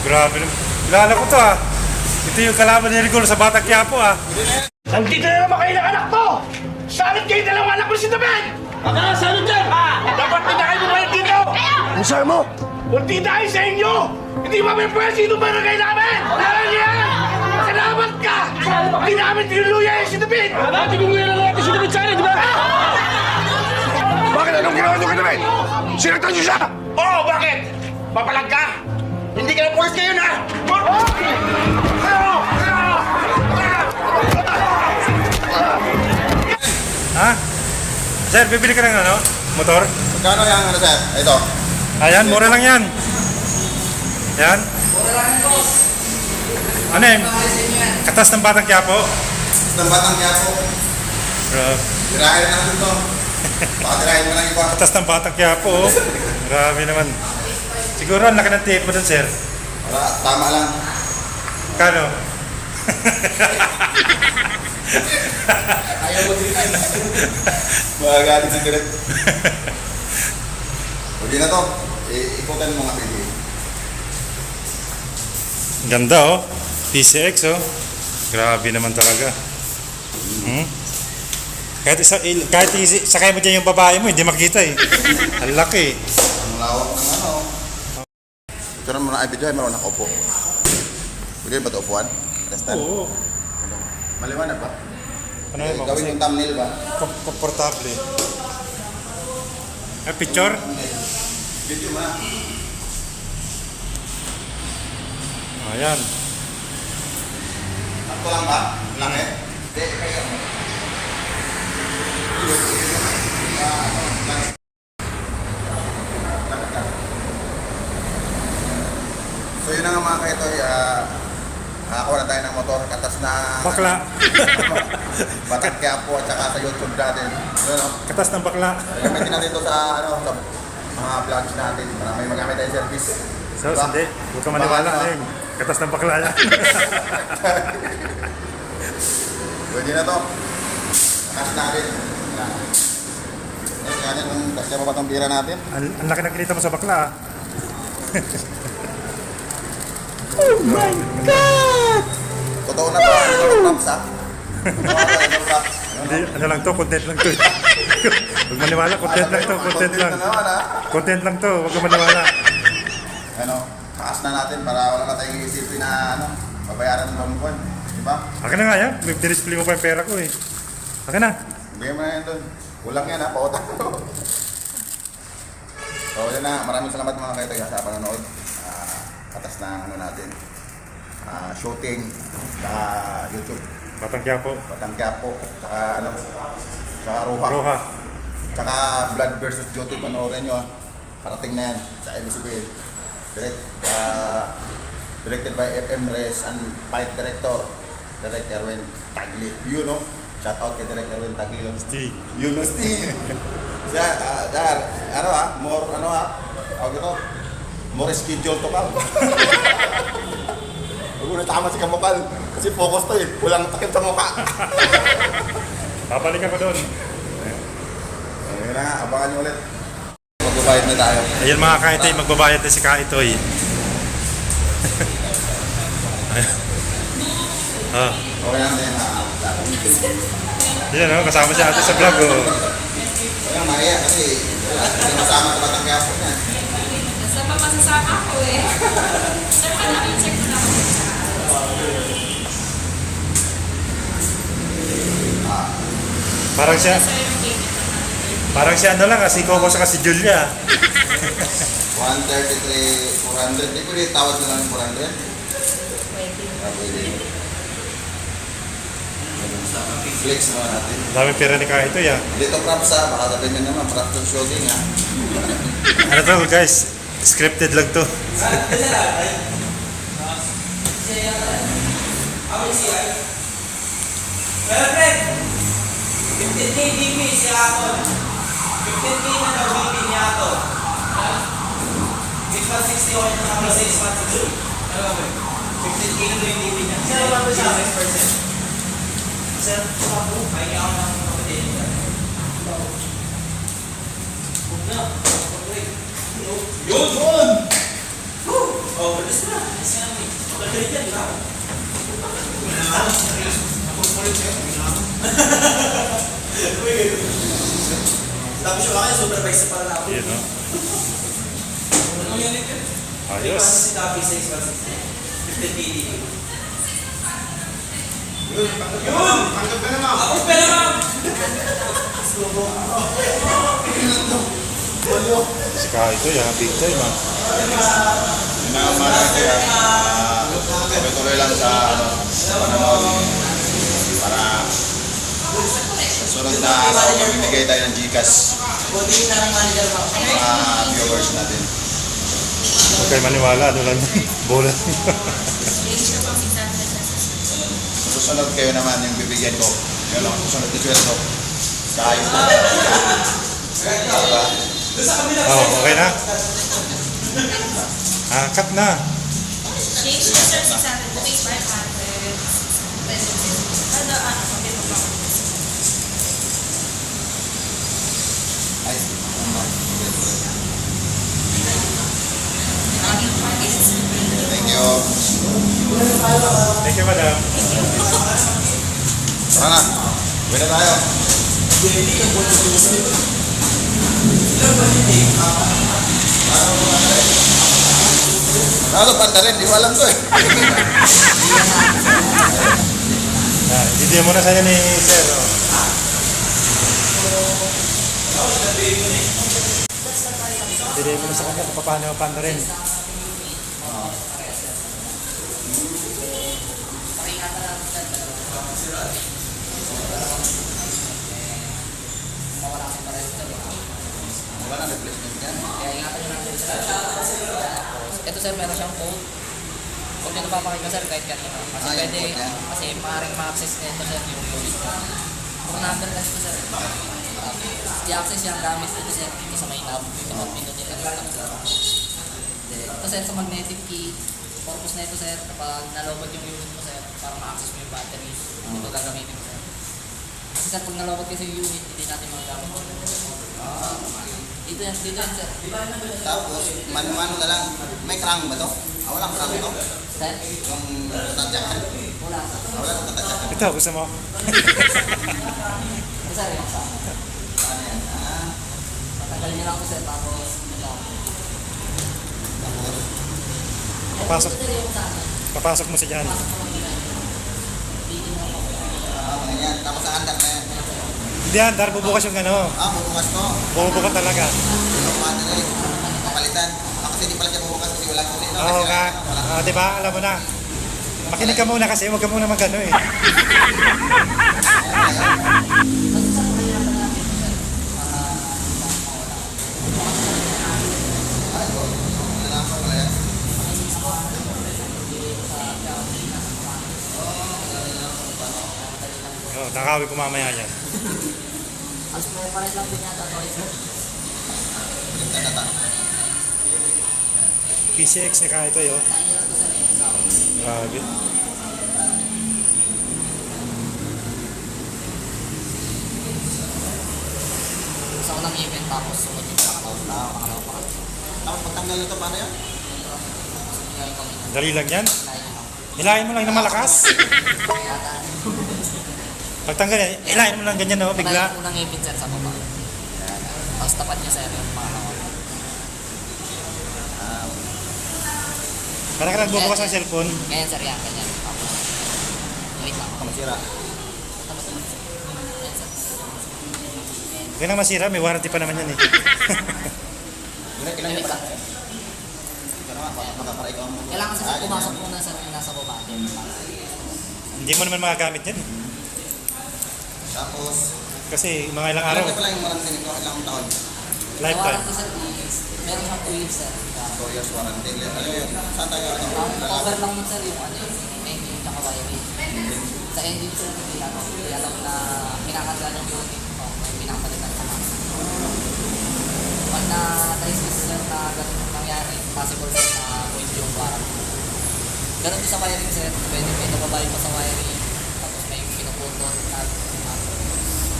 Grabe naman. Kilala ko to ah. Ito yung kalaban ni Rigol sa Batang Quiapo ah. Nandito na naman kayo ng anak mo! Salot kayo dalawang anak mo si David! Baka salot dyan! Dapat hindi kayo bumalik dito! Ang sabi mo? Kunti dahil sa inyo! Hindi ba may pwede itong barangay namin? Alam niyo yan! Salamat ka! Hindi namin tinuluya yan si David! Tinuluya na natin si David sana, di ba? Bakit anong ginawa niyo kay David? Sinaktan niyo siya! Oo, bakit? Papalag ka? Hindi ka na pulis ngayon, ha? Ha? Sir, bibili ka ng ano? Motor? Magkano yung ano sir? Ito. Ayan, mura lang yan. Yan. Ano yun? Katas ng Batang Quiapo. Ng Batang Quiapo. Grabe. Tirahin na natin ito. Baka tirahin mo lang iba. Katas ng Batang Quiapo oh. Grabe naman. Siguro ang laki ng tape mo dun, sir. Wala, tama lang. Kano? Ayaw mo din. Magagalit si Direk. Huwag na to. Ikutan mo nga baby. Ganda oh. PCX oh. Grabe naman talaga. Kahit sakay mo dyan yung babae mo, hindi makita eh. Ang laki. Ang lawak ng ano. Ito na muna ay video ay meron nakaupo. Pwede ba ito upuan? Testan? Oo. Maliwanag ba? Ano yun mo? Gawin yung thumbnail ba? Komportable. Picture? Video mo na. Ayan. Takto lang ba? Laki? Hindi, kaya mo. So yun na nga mga kaito, nakakuha na tayo ng motor, katas na Bakla. Batang Quiapo at saka sa YouTube natin. Yun, no? Katas ng bakla. Gamitin natin ito sa, sa mga vlogs natin para may magamit tayong service. So, hindi. Huwag ka maniwala na yun. Katas ng bakla yan. Pwede na to. Cash natin. Kaya kung kasya pa ba itong bira natin? Ang laki ng kinita mo sa bakla ah. Oh my God! Totoo na to. Ito props ha. Hindi, ano lang to, content lang to. Huwag maniwala, content lang to, content lang. na naman ha. Content lang to, huwag ka maniwala. Ano, taas na natin para wala na tayong isipin na ano, babayaran ng buwan. Diba? Akin na nga yan, may display mo pa yung pera ko eh. Akin na. Bigyan mo na yan doon. Kulang yan ha, pautang ko. So yun na, maraming salamat mga kaitay sa panonood. Katas na ano natin. Shooting sa YouTube. Batang Quiapo. Batang Quiapo, saka ano, saka Roja. Roja. Saka Blood versus Duty, panoorin nyo ha. Parating na yan sa MCBL. Directed by FM Res and Fight Director, Direct Erwin Tagli. You know, shout out kay Direct Erwin Tagli. Steve. You know Steve. Siya, ano ha, more ano ha, ito, more schedule to come. Huwag mo na tama si Kamukal, kasi focus to eh, walang takip sa mukha. Babalikan ko doon. Ayun na nga, abangan nyo ulit. Magbabayad na tayo. Ayun mga kaitay, magbabayad na si Kaitoy. Ah. Okay lang din ha. Yan o, kasama siya ate sa vlog o. Kaya maya kasi hindi masama sa Batang Quiapo niya. Basta pa masasama ko eh. Sir, check mo na ako. Parang siya, parang siya ano lang, si Coco sa si Julia. 133, 400. Di ko rin tawad na lang ng 400. Pwede. Pwede. Flex naman natin. Dami pera ni Kaitoy ah. Dito props ha, baka sabihin nyo naman, props to shooting ha. Ano to guys, scripted lang to. Fred, 15K DP si Aton. 15K na daw DP niya to. 660 ako yung nakapala sa 6 months ago. 15K na daw yung DP niya. Sir, wala ba siya? 6%. Sir, pahingi ako ng kapatid niya. Huwag na. Yun! Oh, bilis na. Tapos yung akin, supervisor para na ako. Yun, no? Anong unit yun? Ayos. Si Tapi 616. 15 PD. Yun! Tanggap ka na, ma'am! Ako pera ma'am! Si Kaito, yan, big time, ah. Yun na ang mga kaya, tuloy-tuloy lang sa panonood para sunod na mamimigay tayo ng Gcash Buti na ng manager ma'am. sa mga viewers natin. Huwag kayo maniwala, ano lang, bola. Susunod kayo naman yung bibigyan ko. Yun lang, susunod na sweldo. Sa ayos na. Diba? Oh, okay na? Ah, cut na. Change na sir, 600. Booking 500. Ano, sabi mo ba? Ay, thank you. Thank you, madam. Tara na. Uwi na tayo. Ano, panda rin. Di ko alam to eh. Ah, hindi mo na sa'yo ni Sir. Oh. Hindi mo na sa kanya kung paano panda rin. Wala na replacement yan. Kaya ingatan nyo natin sir. Ito sir, meron siyang code. Huwag nyo napapakita sir kahit kanina. Kasi Ah, yung pwede, code yan? kasi maaaring ma-access nito sir yung code. Kung number kasi ito sir. I-access yung gamit ito sir. Dito sa may tab. Pinutin lang yung tab sir. Ito sir sa magnetic key. Purpose na ito sir. Kapag nalobot yung unit mo sir, para ma-access mo yung battery. Ito gagamitin mo sir. Kasi sir, pag nalobot kasi yung unit, hindi natin magagamit. Dito yan sir. Tapos, mano-mano na lang. May crank ba to? Ah, walang crank to? Sir, Yung tatadyakan. wala sir. Ah, wala nang tatadyakan. Ito, gusto mo? Ito sir, yung sa Ano yan? Ah, Tanggalin niyo lang ito sir, tapos ito. Papasok. Ito yung sa akin. Papasok mo siya dyan. ganyan. Tapos sa handang na yan. Hindi, Andar, bubukas yung ano. Ah, bubukas to. Bubukas talaga. Yung ano na eh. Papalitan. Ah, kasi di pala siya bubukas kasi wala kasi. No? Oo Kasi nga. wala. Ah, di ba? Alam mo na. Makinig ka muna kasi, huwag ka muna mag-ano eh. Oh, nakawi ko mamaya yan. Alas may pares lang din yata ito sir. PCX ni Kaito yun. Grabe. Sa unang event tapos sunod yung pakalaw pa. Tapos pagtanggal nito, paano yan? Dali lang yan. Hilahin mo lang na malakas. Pagtanggal yan, hilahin mo lang ganyan, no? Bigla. Unang event sir sa baba. Tapos tapat niya sir yung pakalaw. Parang ka nagbubukas ng cellphone. Ganyan sir yan, ganyan. Tapos, wait lang. Masira. Tapos, ganyan sir. Kaya nang masira, may warranty pa naman yan eh. Ilan yung pala? Pero nga, makaparay ko ang... Kailangan kasi pumasok muna sir yung nasa baba. Hindi mo naman magagamit yan eh. Tapos, Kasi mga ilang araw, ilan pala yung warranty nito? Ilang taon? lifetime. Warranty sir is, meron siyang 2 years sir. 2 years warranty. Ano yun? Saan tayo? Ano? Cover lang yun sir yung ano yung engine tsaka wiring. Sa engine sir, hindi alam na pinakagala yung unit o may pinakapalitan sa mga. Pag na-trace ko sir na ganun yung nangyari, possible sir na void yung warranty. Ganun din sa wiring sir, pwede may nababayo pa sa wiring, tapos may pinuputol at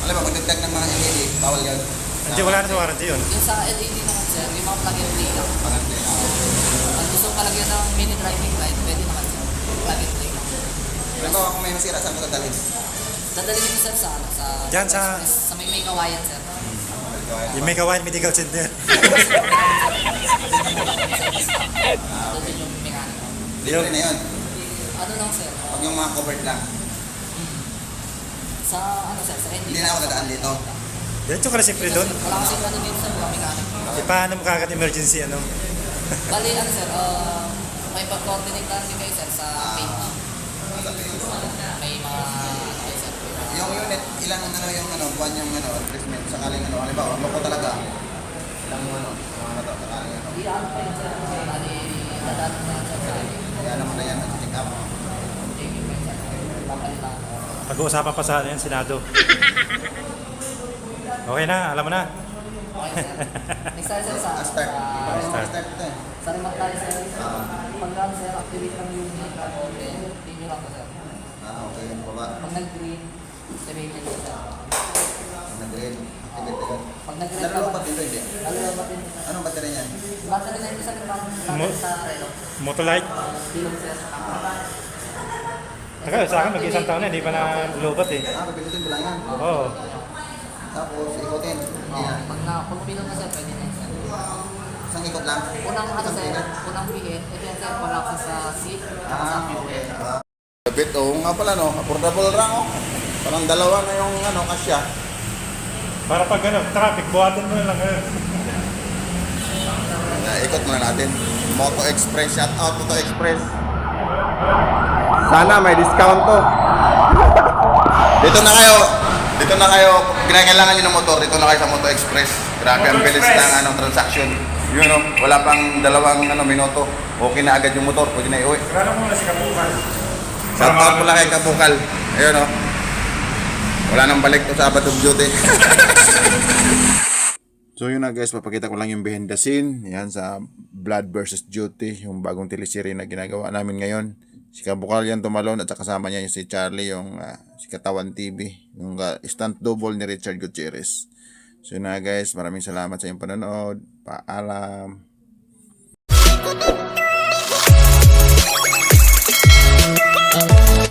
Alam mo, magdagdag ng mga LED, bawal yan. Hindi, wala na sa warranty yun. yung sa LED naman sir, yung mga plug and play lang. Warranty. Pag gusto palagyan ng mini driving light, pwede naman sir. plug and play lang. Ano kung may masira, saan mo dadalhin? Dadalhin nyo sir sa ano, sa... Diyan sa- Sa may kawayan sir. Yung may kawain medical center. Doon yung mekaniko. Libre na yun. Ano lang sir? Pag yung mga covered lang. Sa ano sir? Sa engine. Hindi na ako dadaan dito. Diretso ka na siyempre doon. Wala kasi ano dito sir, wala mekaniko. E paano mo kagad emergency ano? Bali ano sir, may pag-coordinate lang din kayo sir sa page. May mga ano kayo sir. Yung unit, ilang ano yung ano, buwan yung ano, replacement, sakaling ano, halimbawa, ano ko talaga? Ilang ano, to, sakaling ano. Iyan pa yun sir. Bali, dadaan na sir sa akin. Kaya naman na yan, check up. Thank you sir. Papalitan. Pag-uusapan pa sa ano yan, Senado. Okay na, alam mo na. Okay sir. Next tayo sir sa... Start. Start. Start ito eh. Sa remote tayo sir. Pag lang sir, activate lang yung unit. Then, continue lang po sir. Okay, yung baba. Pag nag-green, activate nyo sir. Nag-green. Activate yun. Pag nag-green Nalulubat dito, hindi. Nalulubat din. Anong battery niyan? Battery na yung sa relo. Motolite. Bilong sir. Taka, sa akin mag-isang taon na, hindi pa na lubat eh. Pipindutin ko lang yan. Oo. Tapos, ikutin. Yan. Pag bilong na sir, pwede na yun sir. Isang ikot lang. Unang ano sir, unang PN, ito yan sir, pag-access sa seat, at sa fuel. Bit, oo nga pala no, affordable lang oh. Parang dalawa na yung ano, kasya. Para pag ano, traffic, buhatin mo na lang. Ikot muna natin. Moto Express, shout out Moto Express. Sana may discount to. Dito na kayo. Dito na kayo. Kailangan nyo ng motor. Dito na kayo sa Moto Express. Grabe ang Moto bilis Express. ng ano, transaction. Yun no, wala pang dalawang ano, minuto. Okay na agad yung motor. Pwede na iuwi. Sigurado mo na si Kapukan. Shout out pala kay Kabukal. Ayun no. Wala nang balik to sa Abad of Duty. So yun na guys, papakita ko lang yung behind the scene. Yan sa Blood versus Duty, yung bagong teleserye na ginagawa namin ngayon. Si Kabukal yan tumalon at kasama niya yung si Charlie, yung si Katawan TV, yung stunt double ni Richard Gutierrez. So yun na guys, maraming salamat sa iyong panonood. Paalam.